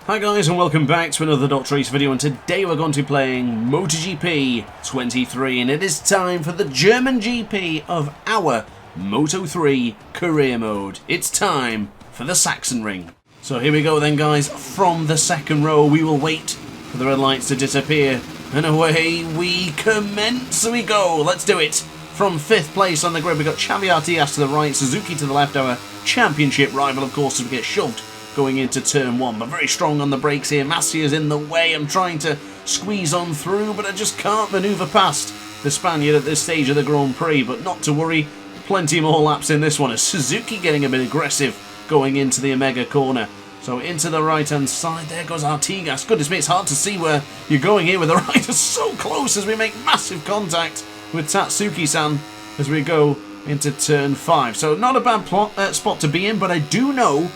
Hi guys and welcome back to another DrAce video, and today we're going to be playing MotoGP 23 and it is time for the German GP of our Moto3 career mode. It's time for the Sachsenring. So here we go then guys, from the second row we will wait for the red lights to disappear and away we commence. We go, let's do it. From 5th place on the grid we got Xavi Artigas to the right, Suzuki to the left, our championship rival of course, as we get shoved going into turn 1, but very strong on the brakes here. Massia's in the way. I'm trying to squeeze on through, but I just can't manoeuvre past the Spaniard at this stage of the Grand Prix. But not to worry, plenty more laps in this one, as Suzuki getting a bit aggressive going into the Omega corner. So into the right hand side, there goes Artigas. Goodness me, it's hard to see where you're going here with the rider so close as we make massive contact with Tatsuki-san as we go into turn 5. So not a bad spot to be in, but I do know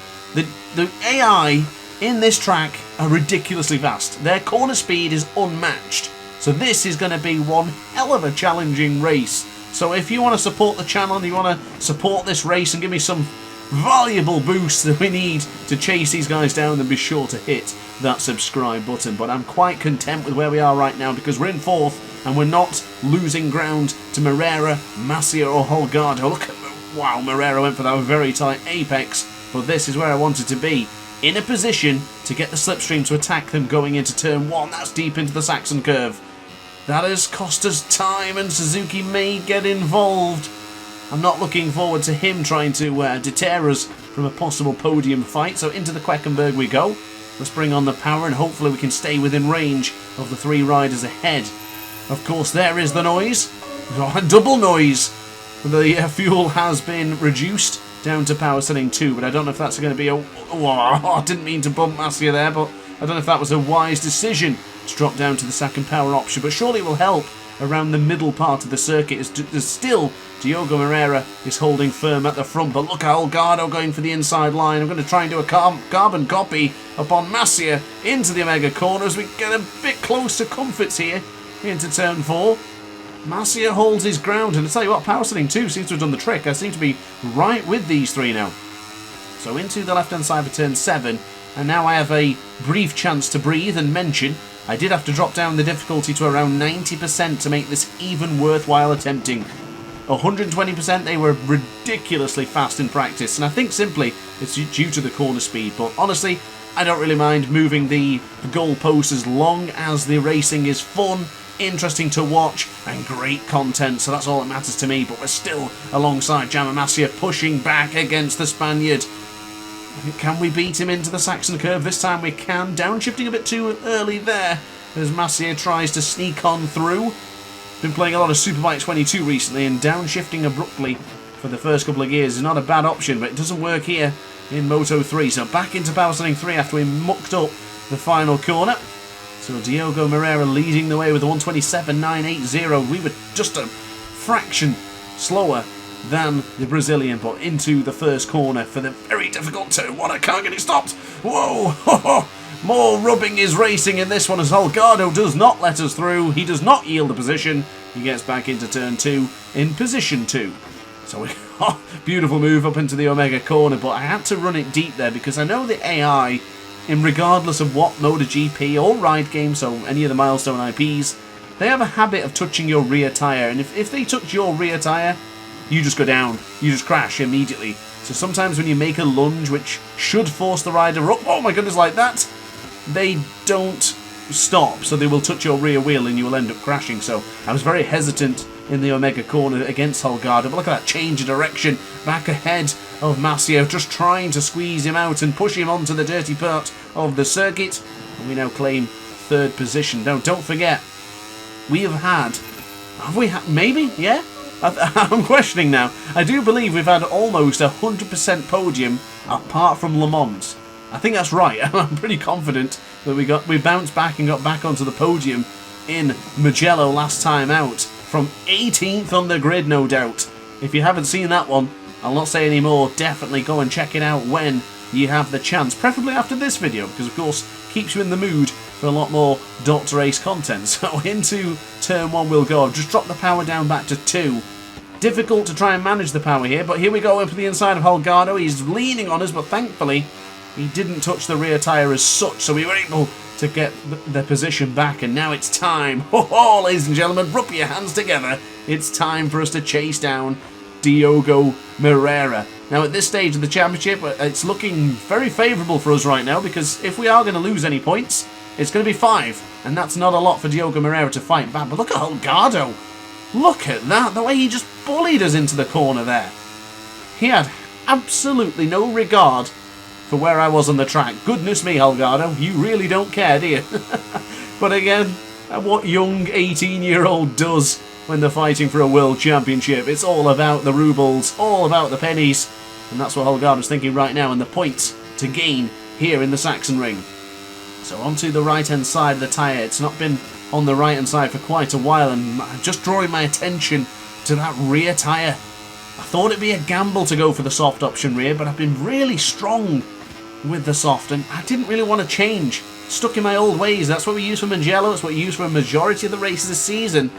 the AI in this track are ridiculously fast. Their corner speed is unmatched. So this is going to be one hell of a challenging race. So if you want to support the channel and you want to support this race and give me some valuable boosts that we need to chase these guys down, then be sure to hit that subscribe button. But I'm quite content with where we are right now because we're in 4th and we're not losing ground to Moreira, Massia or Holgado. Look at, wow, Moreira went for that very tight apex. But this is where I wanted to be, in a position to get the slipstream to attack them going into turn 1. That's deep into the Saxon curve. That has cost us time and Suzuki may get involved. I'm not looking forward to him trying to deter us from a possible podium fight. So into the Queckenberg we go. Let's bring on the power and hopefully we can stay within range of the 3 riders ahead. Of course there is the noise. Oh, double noise. The fuel has been reduced down to power setting 2, but I don't know if that's going to be a... Oh, I didn't mean to bump Massia there, but I don't know if that was a wise decision to drop down to the second power option, but surely it will help around the middle part of the circuit. As still, Diogo Moreira is holding firm at the front, but look at Holgado going for the inside line. I'm going to try and do a carbon copy upon Massia into the Omega corner as we get a bit close to comforts here into turn 4. Massia holds his ground, and I tell you what, power setting 2 seems to have done the trick. I seem to be right with these 3 now. So into the left hand side for turn 7, and now I have a brief chance to breathe and mention I did have to drop down the difficulty to around 90% to make this even worthwhile attempting. 120%, they were ridiculously fast in practice, and I think simply it's due to the corner speed, but honestly I don't really mind moving the goalposts as long as the racing is fun, interesting to watch and great content, so that's all that matters to me. But we're still alongside Jama Massia, pushing back against the Spaniard. Can we beat him into the Saxon curve? This time we can. Downshifting a bit too early there as Massia tries to sneak on through. Been playing a lot of Superbike 22 recently, and downshifting abruptly for the first couple of gears is not a bad option, but it doesn't work here in Moto 3. So back into power setting 3 after we mucked up the final corner. So Diogo Moreira leading the way with a 127.980. We were just a fraction slower than the Brazilian, but into the first corner for the very difficult turn 1. I can't get it stopped. Whoa! More rubbing is racing in this one as Holgado does not let us through. He does not yield the position. He gets back into turn 2 in position 2. So beautiful move up into the Omega corner, but I had to run it deep there because I know the AI, in regardless of what MotoGP or ride game, so any of the milestone IPs, they have a habit of touching your rear tyre, and if they touch your rear tyre, you just go down, you just crash immediately. So sometimes when you make a lunge which should force the rider up, oh my goodness, like that, they don't stop, so they will touch your rear wheel and you will end up crashing. So I was very hesitant in the Omega corner against Holgado, but look at that change of direction back ahead of Massia, just trying to squeeze him out and push him onto the dirty part of the circuit, and we now claim 3rd position. Now don't forget, have we had, maybe, yeah? I'm questioning now. I do believe we've had almost 100% podium apart from Le Mans. I think that's right. I'm pretty confident that we bounced back and got back onto the podium in Mugello last time out, from 18th on the grid, no doubt. If you haven't seen that one, I'll not say any more. Definitely go and check it out when you have the chance, preferably after this video, because of course keeps you in the mood for a lot more DrAce content. So into turn 1 we'll go. I've just dropped the power down back to 2. Difficult to try and manage the power here, but here we go up to the inside of Holgado. He's leaning on us, but thankfully He didn't touch the rear tyre as such, so we were able to get the position back. And now it's time. Oh, ladies and gentlemen, rub your hands together. It's time for us to chase down Diogo Moreira. Now, at this stage of the championship, it's looking very favourable for us right now, because if we are going to lose any points, it's going to be 5. And that's not a lot for Diogo Moreira to fight back. But look at Holgado. Look at that. The way he just bullied us into the corner there. He had absolutely no regard for where I was on the track. Goodness me, Holgado. You really don't care, do you? But again, what young 18-year-old does when they're fighting for a world championship. It's all about the rubles, all about the pennies. And that's what Holgado's thinking right now, and the points to gain here in the Sachsenring. So onto the right-hand side of the tyre. It's not been on the right-hand side for quite a while, and I'm just drawing my attention to that rear tyre. I thought it'd be a gamble to go for the soft option rear, but I've been really strong with the soft, and I didn't really want to change. Stuck in my old ways. That's what we use for Mugello. It's what we use for a majority of the races this season.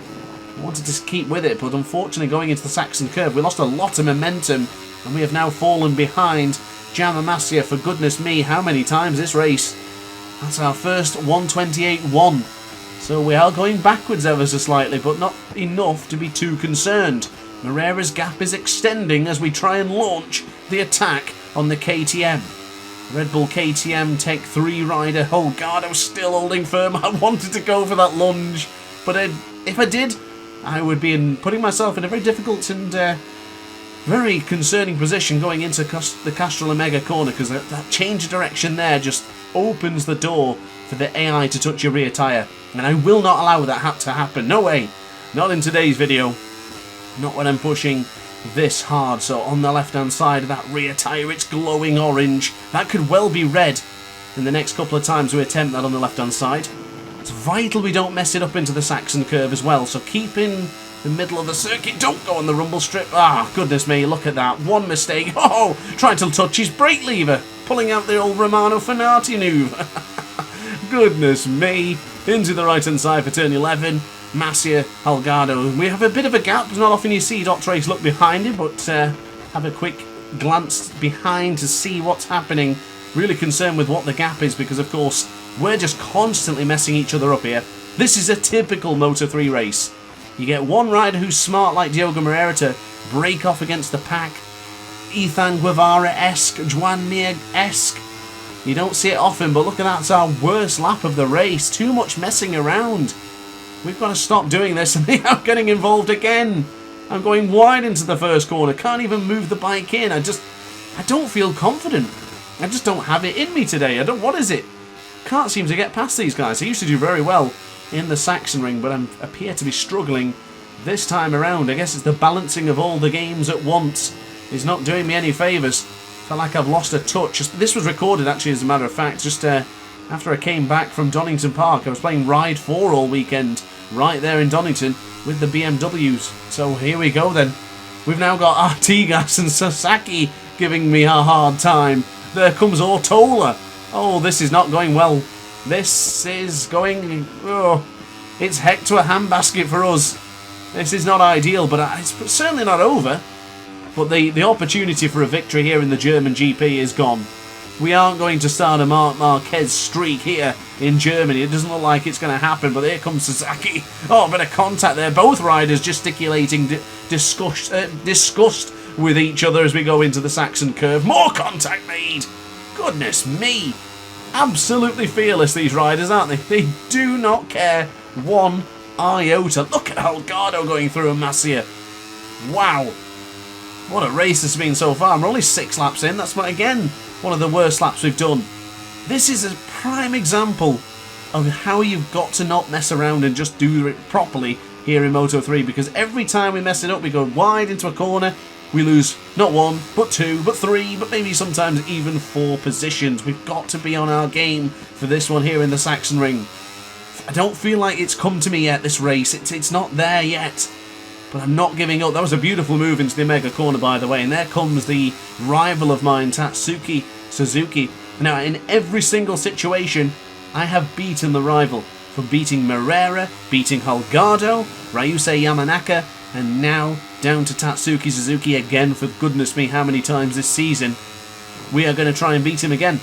I wanted to keep with it, but unfortunately going into the Saxon curve, we lost a lot of momentum, and we have now fallen behind Jama Masia for goodness me how many times this race. That's our first 128-1. So we are going backwards ever so slightly, but not enough to be too concerned. Moreira's gap is extending as we try and launch the attack on the KTM. Red Bull KTM Tech 3 rider Holgado still holding firm. I wanted to go for that lunge, but if I did, I would be putting myself in a very difficult and very concerning position going into the Castrol Omega corner, because that change of direction there just opens the door for the AI to touch your rear tyre. And I will not allow that to happen. No way. Not in today's video. Not when I'm pushing this hard. So on the left-hand side of that rear tyre, it's glowing orange. That could well be red in the next couple of times we attempt that on the left-hand side. It's vital we don't mess it up into the Saxon curve as well. So keep in the middle of the circuit. Don't go on the rumble strip. Ah, goodness me, look at that. One mistake. Oh, trying to touch his brake lever. Pulling out the old Romano Fenati move. Goodness me. Into the right-hand side for turn 11. Masia, Holgado. We have a bit of a gap. It's not often you see DrAce look behind him, but have a quick glance behind to see what's happening. Really concerned with what the gap is, because of course we're just constantly messing each other up here. This is a typical Moto3 race. You get one rider who's smart like Diogo Moreira to break off against the pack. Ethan Guevara-esque, Juan Mir-esque. You don't see it often, but look at that. It's our worst lap of the race. Too much messing around. We've got to stop doing this, and they are getting involved again. I'm going wide into the first corner. Can't even move the bike in. I don't feel confident. I just don't have it in me today. What is it? Can't seem to get past these guys. I used to do very well in the Sachsenring, but I appear to be struggling this time around. I guess it's the balancing of all the games at once is not doing me any favours. Feel like I've lost a touch. This was recorded, actually, as a matter of fact, just after I came back from Donington Park. I was playing Ride 4 all weekend, right there in Donington, with the BMWs. So here we go then. We've now got Artigas and Sasaki giving me a hard time. There comes Ortola. Oh, this is not going well. This is going... Oh, it's heck to a handbasket for us. This is not ideal, but it's certainly not over. But the opportunity for a victory here in the German GP is gone. We aren't going to start a Marc Marquez streak here in Germany. It doesn't look like it's going to happen, but here comes Sasaki. Oh, a bit of contact there. Both riders gesticulating disgust with each other as we go into the Saxon curve. More contact made. Goodness me. Absolutely fearless, these riders, aren't they? They do not care one iota. Look at Holgado going through a Masia. Wow. What a race this has been so far. We're only 6 laps in. That's, again, one of the worst laps we've done. This is a prime example of how you've got to not mess around and just do it properly here in Moto3, because every time we mess it up, we go wide into a corner, we lose not 1, but 2, but 3, but maybe sometimes even 4 positions. We've got to be on our game for this one here in the Sachsenring. I don't feel like it's come to me yet, this race. It's not there yet. But I'm not giving up. That was a beautiful move into the Omega corner, by the way. And there comes the rival of mine, Tatsuki Suzuki. Now, in every single situation, I have beaten the rival. From beating Moreira, beating Holgado, Ryusei Yamanaka, and now down to Tatsuki Suzuki again for goodness me how many times this season. We are going to try and beat him again.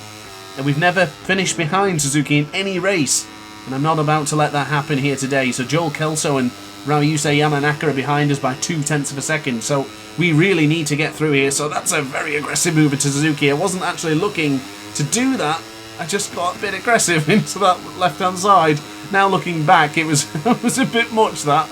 we've never finished behind Suzuki in any race, and I'm not about to let that happen here today. So Joel Kelso and Ryusuke Yamanaka are behind us by 0.2 of a second, so we really need to get through here. So that's a very aggressive move into Suzuki. I wasn't actually looking to do that, I just got a bit aggressive into that left-hand side. Now looking back, it was, it was a bit much, that.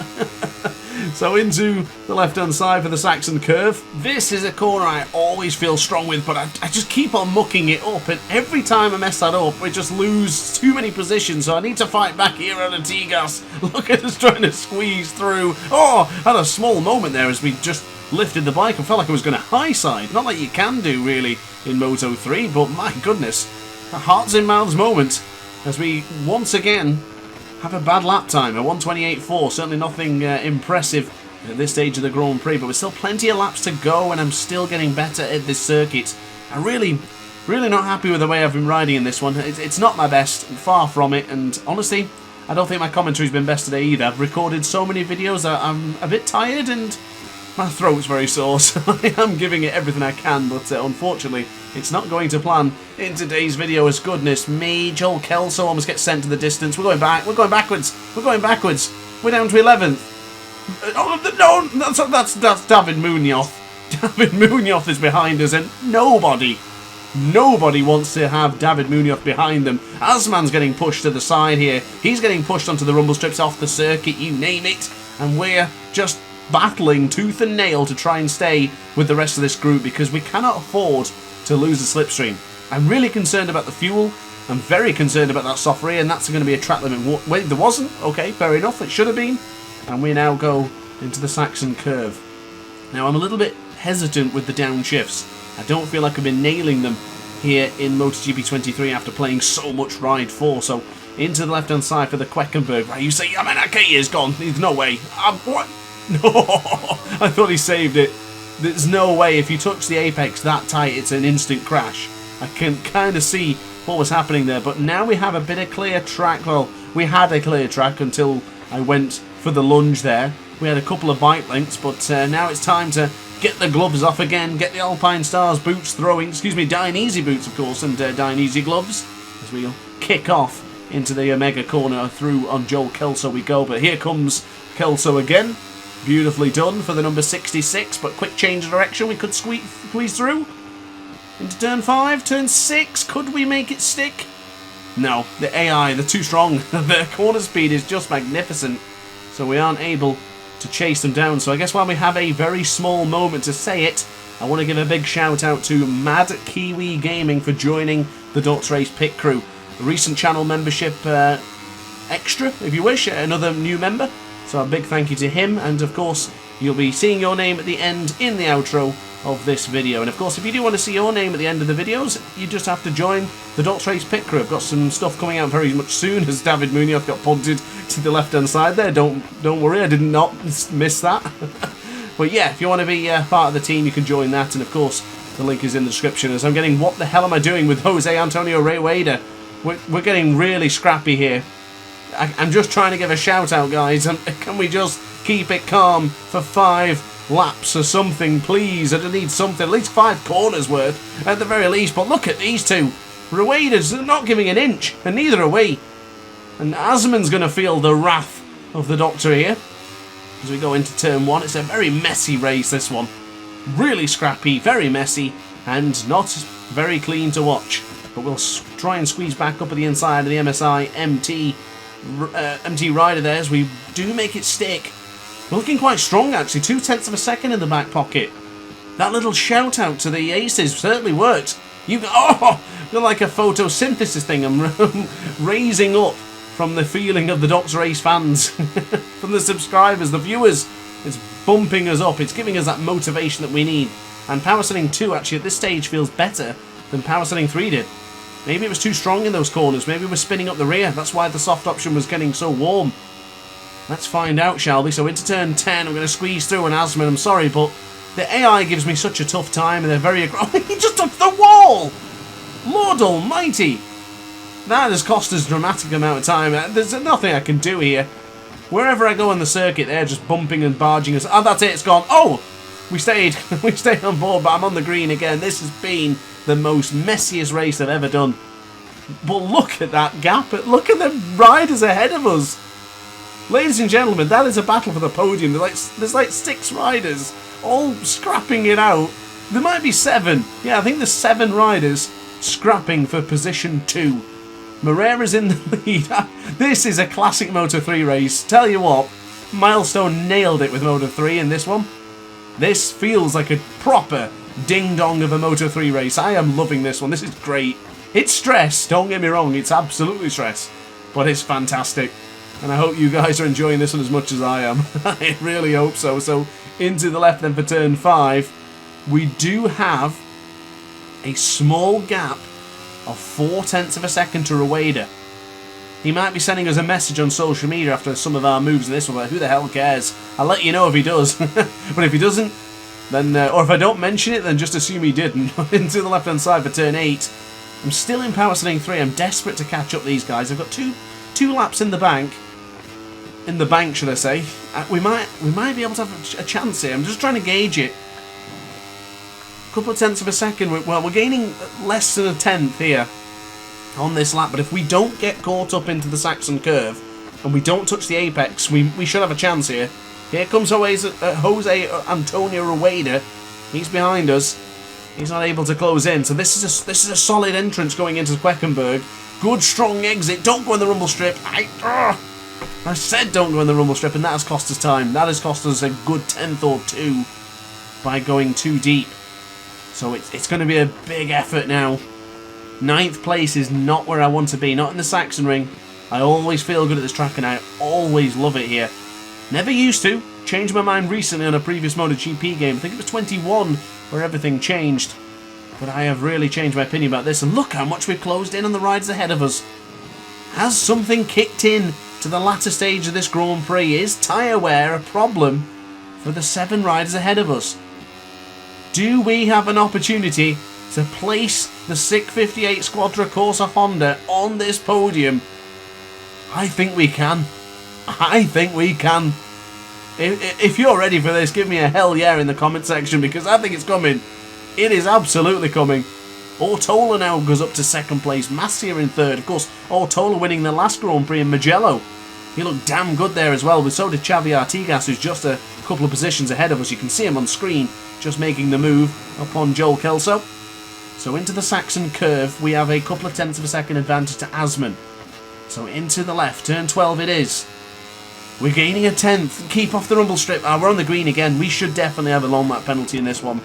So into the left-hand side for the Saxon curve. This is a corner I always feel strong with, but I just keep on mucking it up, and every time I mess that up, we just lose too many positions, so I need to fight back here on a T-gas. Look at us trying to squeeze through. Oh, had a small moment there as we just lifted the bike. I felt like I was going to high side. Not like you can do, really, in Moto 3, but my goodness, a hearts in mouths moment as we once again have a bad lap time, a 1:28.4. Certainly nothing impressive at this stage of the Grand Prix, but with still plenty of laps to go, and I'm still getting better at this circuit. I'm really not happy with the way I've been riding in this one. It's not my best, far from it, and honestly, I don't think my commentary's been best today either. I've recorded so many videos that I'm a bit tired, and my throat's very sore, so I am giving it everything I can, but unfortunately, it's not going to plan in today's video. As goodness me, Joel Kelso almost gets sent to the distance. We're going back. We're going backwards. We're going backwards. We're down to 11th. Oh, no, that's David Munoz. David Munoz is behind us, and nobody wants to have David Munoz behind them. Asman's getting pushed to the side here. He's getting pushed onto the rumble strips, off the circuit, you name it, and we're just battling tooth and nail to try and stay with the rest of this group, because we cannot afford to lose the slipstream. I'm really concerned about the fuel. I'm very concerned about that soft rear, and that's going to be a track limit. Wait, there wasn't? Okay, fair enough. It should have been. And we now go into the Saxon curve. Now, I'm a little bit hesitant with the downshifts. I don't feel like I've been nailing them here in MotoGP 23 after playing so much Ride 4. So, into the left-hand side for the Queckenberg. Right, you say, Yamanaka is gone. There's no way. What? No, I thought he saved it. There's no way. If you touch the apex that tight, it's an instant crash. I can kind of see what was happening there, but now we have a bit of clear track. Well, we had a clear track until I went for the lunge there. We had a couple of bike lengths, but now it's time to get the gloves off again, get the Alpine Stars boots throwing, Dainese boots, of course, and Dainese gloves, as we kick off into the Omega corner. Through on Joel Kelso we go, but here comes Kelso again. Beautifully done for the number 66, but quick change of direction. We could squeeze through into turn 5, turn 6. Could we make it stick? No, the AI, they're too strong. Their corner speed is just magnificent, so we aren't able to chase them down. So I guess while we have a very small moment to say it, I want to give a big shout out to Mad Kiwi Gaming for joining the DrAce pit crew. A recent channel membership extra, if you wish, another new member. So a big thank you to him, and of course you'll be seeing your name at the end in the outro of this video. And of course, if you do want to see your name at the end of the videos, you just have to join the DrAce pit crew. I've got some stuff coming out very much soon, as David Munoz got punted to the left hand side there. Don't worry, I did not miss that. But yeah, if you want to be part of the team, you can join that, and of course the link is in the description. As I'm getting, what the hell am I doing with Jose Antonio Reyueda? We're getting really scrappy here. I'm just trying to give a shout out, guys. Can we just keep it calm for 5 laps or something, please? I need something, at least 5 corners worth at the very least. But look at these two. Reyueda's not giving an inch, and neither are we. And Asman's going to feel the wrath of the Doctor here as we go into turn 1. It's a very messy race, this one. Really scrappy, very messy, and not very clean to watch. But we'll try and squeeze back up at the inside of the MSI MT rider there as we do make it stick. We're looking quite strong, actually. 0.2 of a second in the back pocket. That little shout out to the aces certainly worked. You're like a photosynthesis thing. I'm raising up from the feeling of the DrAce fans, from the subscribers, the viewers. It's bumping us up. It's giving us that motivation that we need. And Power Setting 2 actually at this stage feels better than Power Setting 3 did. Maybe it was too strong in those corners. Maybe we're spinning up the rear. That's why the soft option was getting so warm. Let's find out, shall we? So into turn 10, I'm going to squeeze through an Asman. I'm sorry, but the AI gives me such a tough time, and they're very aggressive. He just took the wall! Lord almighty! That has cost us a dramatic amount of time. There's nothing I can do here. Wherever I go on the circuit, they're just bumping and barging us. Oh, that's it. It's gone. Oh! We stayed. We stayed on board, but I'm on the green again. This has been the most messiest race I've ever done. But look at that gap. Look at the riders ahead of us. Ladies and gentlemen, that is a battle for the podium. There's like 6 riders all scrapping it out. There might be 7. Yeah, I think there's 7 riders scrapping for position 2. Moreira's in the lead. This is a classic Moto3 race. Tell you what, Milestone nailed it with Moto3 in this one. This feels like a proper ding-dong of a Moto3 race. I am loving this one. This is great. It's stress, don't get me wrong. It's absolutely stress. But it's fantastic. And I hope you guys are enjoying this one as much as I am. I really hope so. So, into the left then for turn 5. We do have a small gap of 0.4 of a second to Rueda. He might be sending us a message on social media after some of our moves in this one, but who the hell cares? I'll let you know if he does. But if he doesn't, then, or if I don't mention it, then just assume he didn't. Into the left-hand side for turn 8. I'm still in Power Setting 3. I'm desperate to catch up these guys. I've got two laps in the bank. In the bank, should I say. We might be able to have a chance here. I'm just trying to gauge it. A couple of tenths of a second. Well, we're gaining less than a tenth here on this lap. But if we don't get caught up into the Saxon curve and we don't touch the apex, we should have a chance here. Here comes Jose Antonio Rueda. He's behind us. He's not able to close in. So this is a solid entrance going into Queckenberg. Good strong exit. Don't go in the rumble strip. I said don't go in the rumble strip, and that has cost us time. That has cost us a good tenth or 2 by going too deep. So it's going to be a big effort now. 9th place is not where I want to be. Not in the Sachsenring. I always feel good at this track, and I always love it here. Never used to. Changed my mind recently on a previous MotoGP game. I think it was 21 where everything changed. But I have really changed my opinion about this. And look how much we've closed in on the riders ahead of us. Has something kicked in to the latter stage of this Grand Prix? Is tyre wear a problem for the 7 riders ahead of us? Do we have an opportunity to place the SICK 58 Squadra Corsa Honda on this podium? I think we can. I think we can. If you're ready for this, give me a hell yeah in the comment section, because I think it's coming. It is absolutely coming. Ortola now goes up to 2nd place. Massia in 3rd. Of course, Ortola winning the last Grand Prix in Mugello. He looked damn good there as well, but so did Xavi Artigas, who's just a couple of positions ahead of us. You can see him on screen, just making the move upon Joel Kelso. So into the Saxon curve, we have a couple of tenths of a second advantage to Asman. So into the left, turn 12 it is. We're gaining a tenth. Keep off the rumble strip. We're on the green again. We should definitely have a long lap penalty in this one.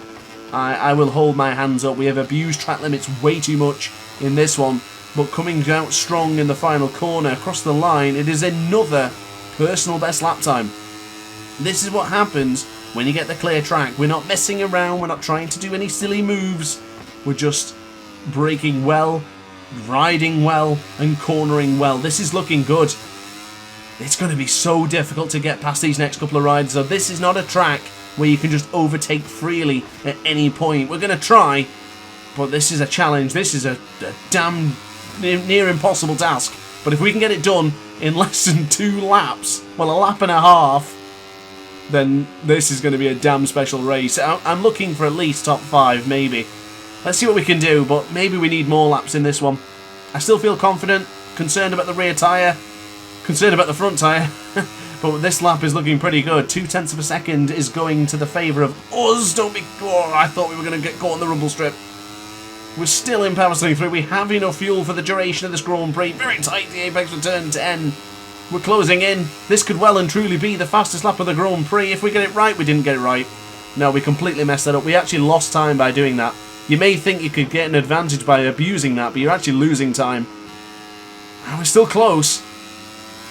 I will hold my hands up. We have abused track limits way too much in this one. But coming out strong in the final corner, across the line, it is another personal best lap time. This is what happens when you get the clear track. We're not messing around. We're not trying to do any silly moves. We're just braking well, riding well, and cornering well. This is looking good. It's going to be so difficult to get past these next couple of rides. So this is not a track where you can just overtake freely at any point. We're going to try, but this is a challenge. This is a damn near impossible task. But if we can get it done in less than 2 laps, well, a lap and a half, then this is going to be a damn special race. I'm looking for at least top 5, maybe. Let's see what we can do, but maybe we need more laps in this one. I still feel confident, concerned about the rear tyre, concerned about the front tyre, but this lap is looking pretty good. 2 tenths of a second is going to the favour of us. Don't be... Oh, I thought we were going to get caught on the rumble strip. We're still in Power Setting 3. We have enough fuel for the duration of this Grand Prix. Very tight, the apex for turn 10. We're closing in. This could well and truly be the fastest lap of the Grand Prix. If we get it right, we didn't get it right. No, we completely messed that up. We actually lost time by doing that. You may think you could get an advantage by abusing that, but you're actually losing time. And we're still close.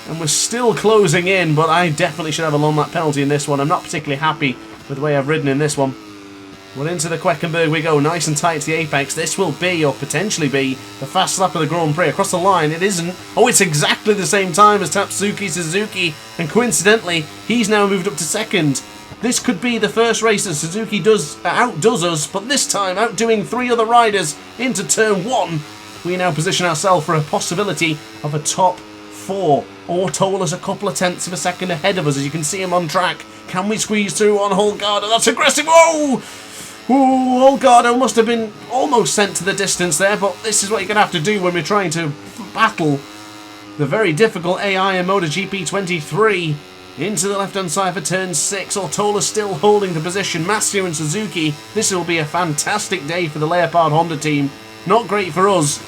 And we're still closing in, but I definitely should have a long lap penalty in this one. I'm not particularly happy with the way I've ridden in this one. Well, into the Queckenberg we go, nice and tight to the apex. This will be, or potentially be, the fastest lap of the Grand Prix. Across the line, it isn't. Oh, it's exactly the same time as Tatsuki Suzuki, and coincidentally, he's now moved up to 2nd. This could be the first race that Suzuki outdoes us, but this time outdoing 3 other riders into turn 1. We now position ourselves for a possibility of a top 4. Ortola's a couple of tenths of a second ahead of us, as you can see him on track. Can we squeeze through on Holgado? That's aggressive. Whoa! Ooh, Holgado must have been almost sent to the distance there, but this is what you're going to have to do when we're trying to battle the very difficult AI in MotoGP 23. Into the left-hand side for turn 6. Ortola still holding the position. Massio and Suzuki. This will be a fantastic day for the Leopard Honda team. Not great for us.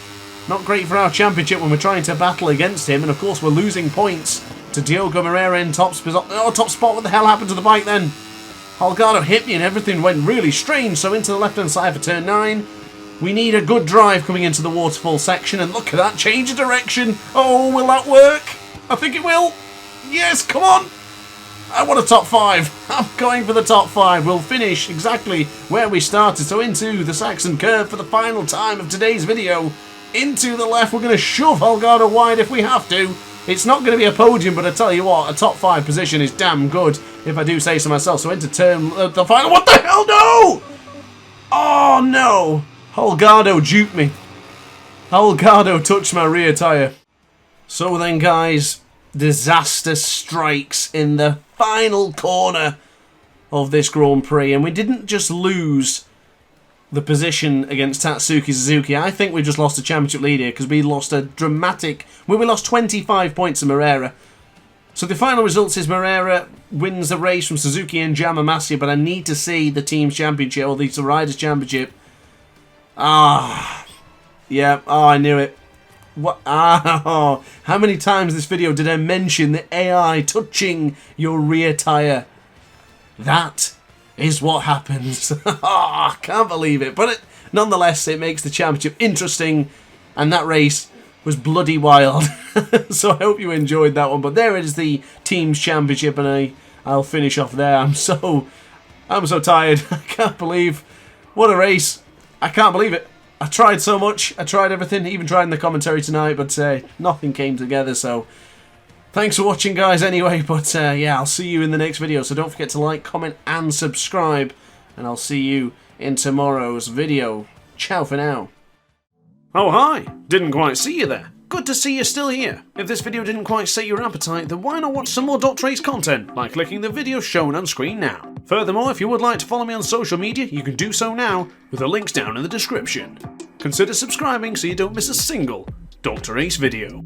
Not great for our championship when we're trying to battle against him. And of course we're losing points to Diogo Moreira in top spot. Oh, top spot. What the hell happened to the bike then? Holgado hit me and everything went really strange. So into the left-hand side for turn 9. We need a good drive coming into the waterfall section. And look at that. Change of direction. Oh, will that work? I think it will. Yes, come on. I want a top 5. I'm going for the top 5. We'll finish exactly where we started. So into the Saxon curve for the final time of today's video. Into the left. We're going to shove Holgado wide if we have to. It's not going to be a podium, but I tell you what, a top 5 position is damn good, if I do say so myself. So into turn the final. What the hell? No! Oh, no. Holgado duped me. Holgado touched my rear tyre. So then, guys, disaster strikes in the final corner of this Grand Prix. And we didn't just lose the position against Tatsuki Suzuki. I think we just lost a championship lead here because we lost a dramatic... we lost 25 points to Moreira. So the final result is Moreira wins the race from Suzuki and Yamamasya, but I need to see the team's championship, or the Riders' Championship. Yeah, I knew it. What? How many times in this video did I mention the AI touching your rear tyre? That is what happens. I can't believe it. But nonetheless, it makes the championship interesting. And that race was bloody wild. So I hope you enjoyed that one. But there is the team's championship. And I'll finish off there. I'm so tired. I can't believe. What a race. I can't believe it. I tried so much. I tried everything. Even tried in the commentary tonight. But nothing came together. So thanks for watching, guys, anyway. But yeah, I'll see you in the next video. So don't forget to like, comment, and subscribe. And I'll see you in tomorrow's video. Ciao for now. Oh, hi. Didn't quite see you there. Good to see you're still here. If this video didn't quite set your appetite, then why not watch some more DrAce content by clicking the video shown on screen now. Furthermore, if you would like to follow me on social media, you can do so now with the links down in the description. Consider subscribing so you don't miss a single DrAce video.